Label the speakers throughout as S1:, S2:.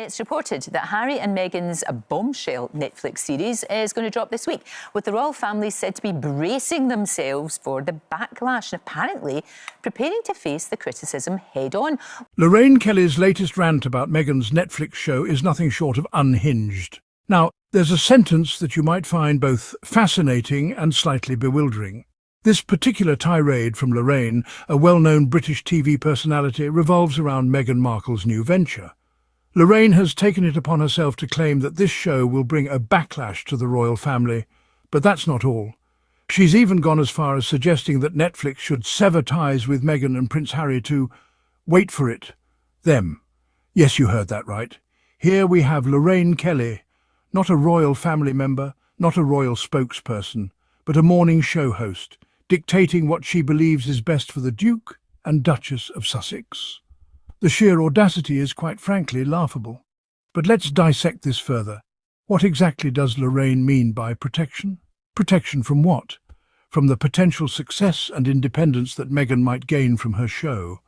S1: ADMITS reported that Harry and Meghan's bombshell Netflix series is going to drop this week, with the royal family said to be bracing themselves for the backlash and apparently preparing to face the criticism head-on.
S2: Lorraine Kelly's latest rant about Meghan's Netflix show is nothing short of unhinged. Now, there's a sentence that you might find both fascinating and slightly bewildering. This particular tirade from Lorraine, a well-known British TV personality, revolves around Meghan Markle's new venture. Lorraine has taken it upon herself to claim that this show will bring a backlash to the royal family, but that's not all. She's even gone as far as suggesting that Netflix should sever ties with Meghan and Prince Harry to, wait for it, them. Yes, you heard that right. Here we have Lorraine Kelly, not a royal family member, not a royal spokesperson, but a morning show host, dictating what she believes is best for the Duke and Duchess of Sussex. The sheer audacity is quite frankly laughable. But let's dissect this further. What exactly does Lorraine mean by protection? Protection from what? From the potential success and independence that Meghan might gain from her show?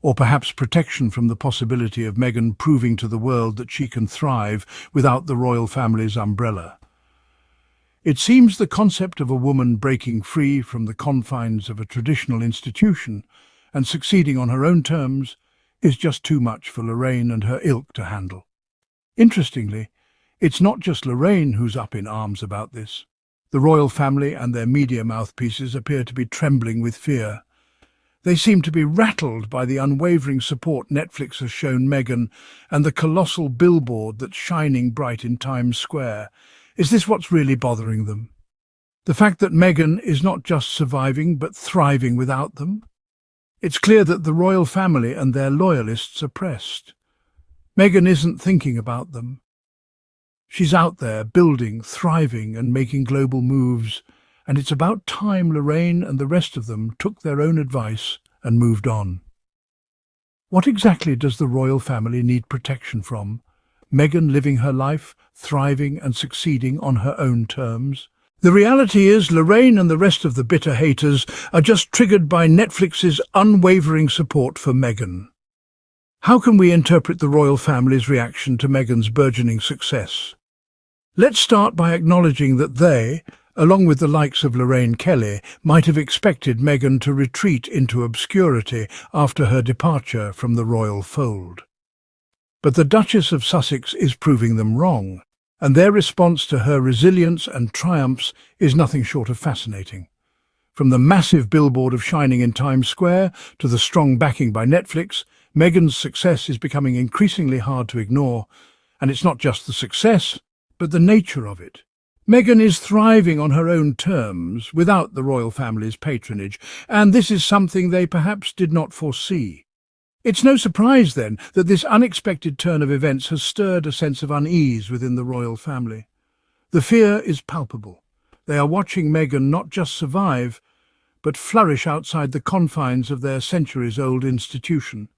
S2: Or perhaps protection from the possibility of Meghan proving to the world that she can thrive without the royal family's umbrella? It seems the concept of a woman breaking free from the confines of a traditional institution and succeeding on her own terms is just too much for Lorraine and her ilk to handle. Interestingly, it's not just Lorraine who's up in arms about this. The royal family and their media mouthpieces appear to be trembling with fear. They seem to be rattled by the unwavering support Netflix has shown Meghan and the colossal billboard that's shining bright in Times Square. Is this what's really bothering them? The fact that Meghan is not just surviving but thriving without them? It's clear that the royal family and their loyalists are pressed. Meghan isn't thinking about them. She's out there building, thriving and making global moves, and it's about time Lorraine and the rest of them took their own advice and moved on. What exactly does the royal family need protection from? Meghan living her life, thriving and succeeding on her own terms? The reality is Lorraine and the rest of the bitter haters are just triggered by Netflix's unwavering support for Meghan. How can we interpret the royal family's reaction to Meghan's burgeoning success? Let's start by acknowledging that they, along with the likes of Lorraine Kelly, might have expected Meghan to retreat into obscurity after her departure from the royal fold. But the Duchess of Sussex is proving them wrong, and their response to her resilience and triumphs is nothing short of fascinating. From the massive billboard of shining in Times Square to the strong backing by Netflix, Meghan's success is becoming increasingly hard to ignore, and it's not just the success, but the nature of it. Meghan is thriving on her own terms, without the royal family's patronage, and this is something they perhaps did not foresee. It's no surprise, then, that this unexpected turn of events has stirred a sense of unease within the royal family. The fear is palpable. They are watching Meghan not just survive, but flourish outside the confines of their centuries-old institution.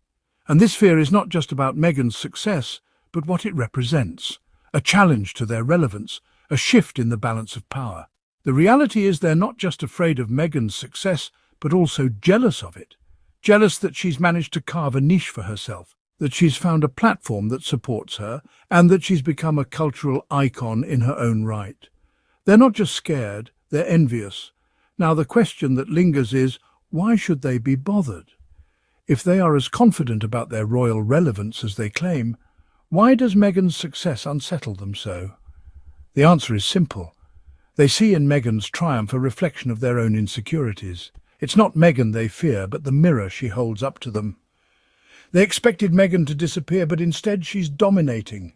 S2: And this fear is not just about Meghan's success, but what it represents. A challenge to their relevance, a shift in the balance of power. The reality is they're not just afraid of Meghan's success, but also jealous of it. Jealous that she's managed to carve a niche for herself, that she's found a platform that supports her, and that she's become a cultural icon in her own right. They're not just scared, they're envious. Now the question that lingers is, why should they be bothered? If they are as confident about their royal relevance as they claim, why does Meghan's success unsettle them so? The answer is simple. They see in Meghan's triumph a reflection of their own insecurities. It's not Meghan they fear, but the mirror she holds up to them. They expected Meghan to disappear, but instead she's dominating.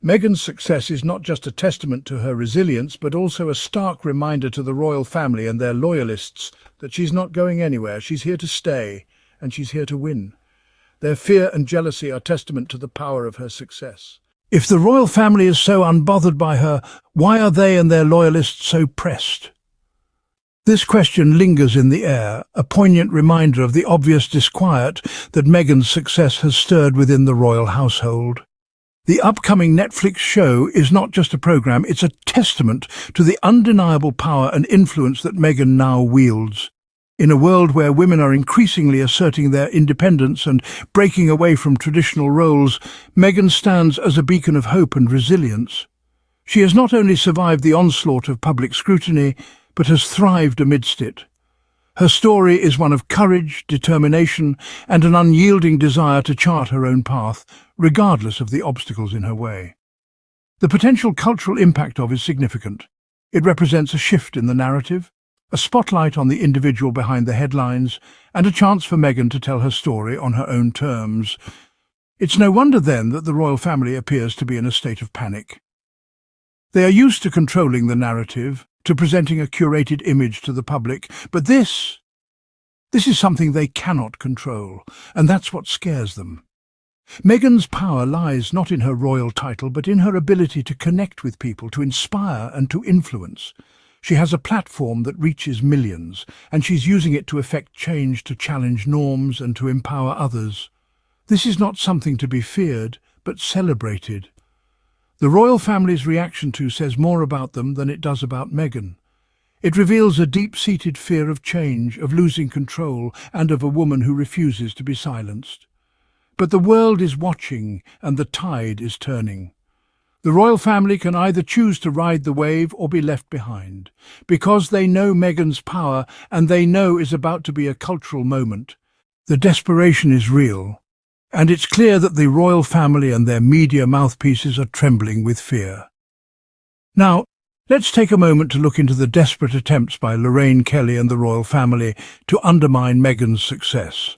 S2: Meghan's success is not just a testament to her resilience, but also a stark reminder to the royal family and their loyalists that she's not going anywhere. She's here to stay, and she's here to win. Their fear and jealousy are testament to the power of her success. If the royal family is so unbothered by her, why are they and their loyalists so pressed? This question lingers in the air, a poignant reminder of the obvious disquiet that Meghan's success has stirred within the royal household. The upcoming Netflix show is not just a program, it's a testament to the undeniable power and influence that Meghan now wields. In a world where women are increasingly asserting their independence and breaking away from traditional roles, Meghan stands as a beacon of hope and resilience. She has not only survived the onslaught of public scrutiny, but has thrived amidst it. Her story is one of courage, determination, and an unyielding desire to chart her own path, regardless of the obstacles in her way. The potential cultural impact of is significant. It represents a shift in the narrative, a spotlight on the individual behind the headlines, and a chance for Meghan to tell her story on her own terms. It's no wonder then that the royal family appears to be in a state of panic. They are used to controlling the narrative, to presenting a curated image to the public, but this is something they cannot control, and that's what scares them. Meghan's power lies not in her royal title, but in her ability to connect with people, to inspire and to influence. She has a platform that reaches millions, and she's using it to effect change, to challenge norms and to empower others. This is not something to be feared, but celebrated. The royal family's reaction says more about them than it does about Meghan. It reveals a deep-seated fear of change, of losing control, and of a woman who refuses to be silenced. But the world is watching, and the tide is turning. The royal family can either choose to ride the wave or be left behind, because they know Meghan's power, and they know is about to be a cultural moment. The desperation is real, and it's clear that the royal family and their media mouthpieces are trembling with fear. Now, let's take a moment to look into the desperate attempts by Lorraine Kelly and the royal family to undermine Meghan's success.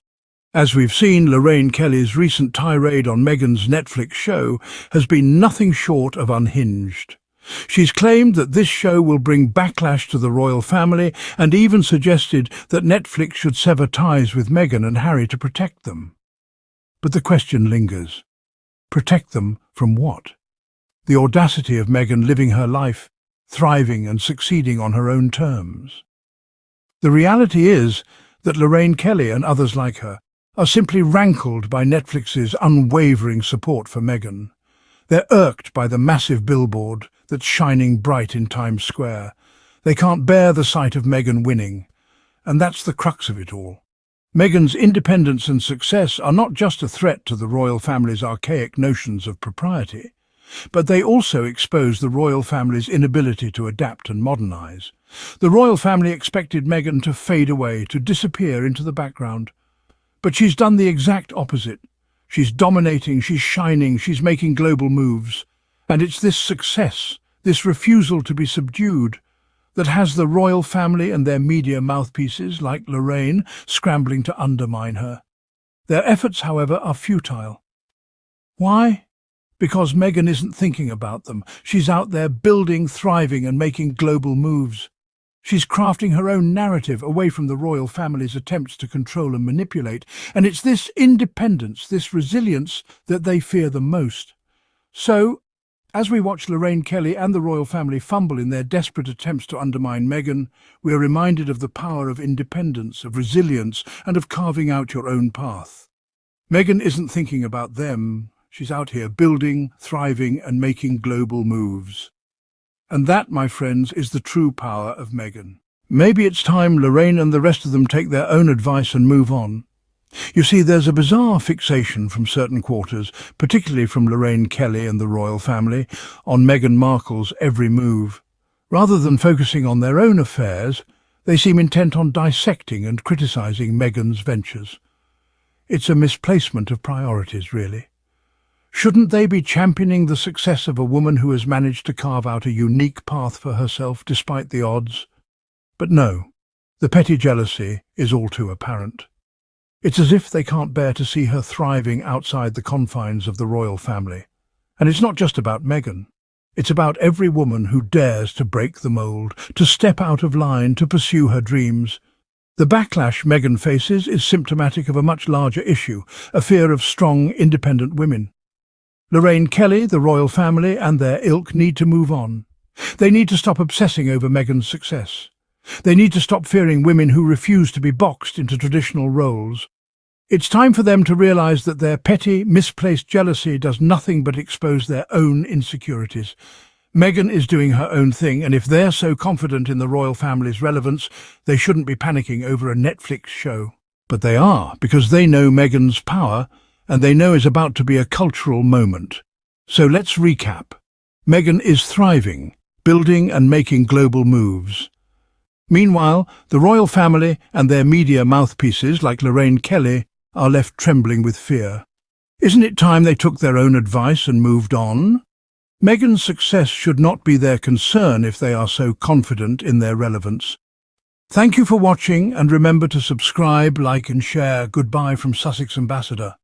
S2: As we've seen, Lorraine Kelly's recent tirade on Meghan's Netflix show has been nothing short of unhinged. She's claimed that this show will bring backlash to the royal family and even suggested that Netflix should sever ties with Meghan and Harry to protect them. But the question lingers. Protect them from what? The audacity of Meghan living her life, thriving and succeeding on her own terms. The reality is that Lorraine Kelly and others like her are simply rankled by Netflix's unwavering support for Meghan. They're irked by the massive billboard that's shining bright in Times Square. They can't bear the sight of Meghan winning. And that's the crux of it all. Meghan's independence and success are not just a threat to the royal family's archaic notions of propriety, but they also expose the royal family's inability to adapt and modernize. The royal family expected Meghan to fade away, to disappear into the background. But she's done the exact opposite. She's dominating, she's shining, she's making global moves. And it's this success, this refusal to be subdued, that has the royal family and their media mouthpieces, like Lorraine, scrambling to undermine her. Their efforts, however, are futile. Why? Because Meghan isn't thinking about them. She's out there building, thriving, and making global moves. She's crafting her own narrative away from the royal family's attempts to control and manipulate, and it's this independence, this resilience, that they fear the most. So, as we watch Lorraine Kelly and the royal family fumble in their desperate attempts to undermine Meghan, we are reminded of the power of independence, of resilience, and of carving out your own path. Meghan isn't thinking about them. She's out here building, thriving, and making global moves. And that, my friends, is the true power of Meghan. Maybe it's time Lorraine and the rest of them take their own advice and move on. You see, there's a bizarre fixation from certain quarters, particularly from Lorraine Kelly and the royal family, on Meghan Markle's every move. Rather than focusing on their own affairs, they seem intent on dissecting and criticising Meghan's ventures. It's a misplacement of priorities, really. Shouldn't they be championing the success of a woman who has managed to carve out a unique path for herself despite the odds? But no, the petty jealousy is all too apparent. It's as if they can't bear to see her thriving outside the confines of the royal family. And it's not just about Meghan. It's about every woman who dares to break the mould, to step out of line, to pursue her dreams. The backlash Meghan faces is symptomatic of a much larger issue, a fear of strong, independent women. Lorraine Kelly, the royal family, and their ilk need to move on. They need to stop obsessing over Meghan's success. They need to stop fearing women who refuse to be boxed into traditional roles. It's time for them to realize that their petty, misplaced jealousy does nothing but expose their own insecurities. Meghan is doing her own thing, and if they're so confident in the royal family's relevance, they shouldn't be panicking over a Netflix show. But they are, because they know Meghan's power, and they know it's about to be a cultural moment. So let's recap. Meghan is thriving, building and making global moves. Meanwhile, the royal family and their media mouthpieces like Lorraine are left trembling with fear. Isn't it time they took their own advice and moved on? Meghan's success should not be their concern if they are so confident in their relevance. Thank you for watching, and remember to subscribe, like and share. Goodbye from Sussex Ambassador.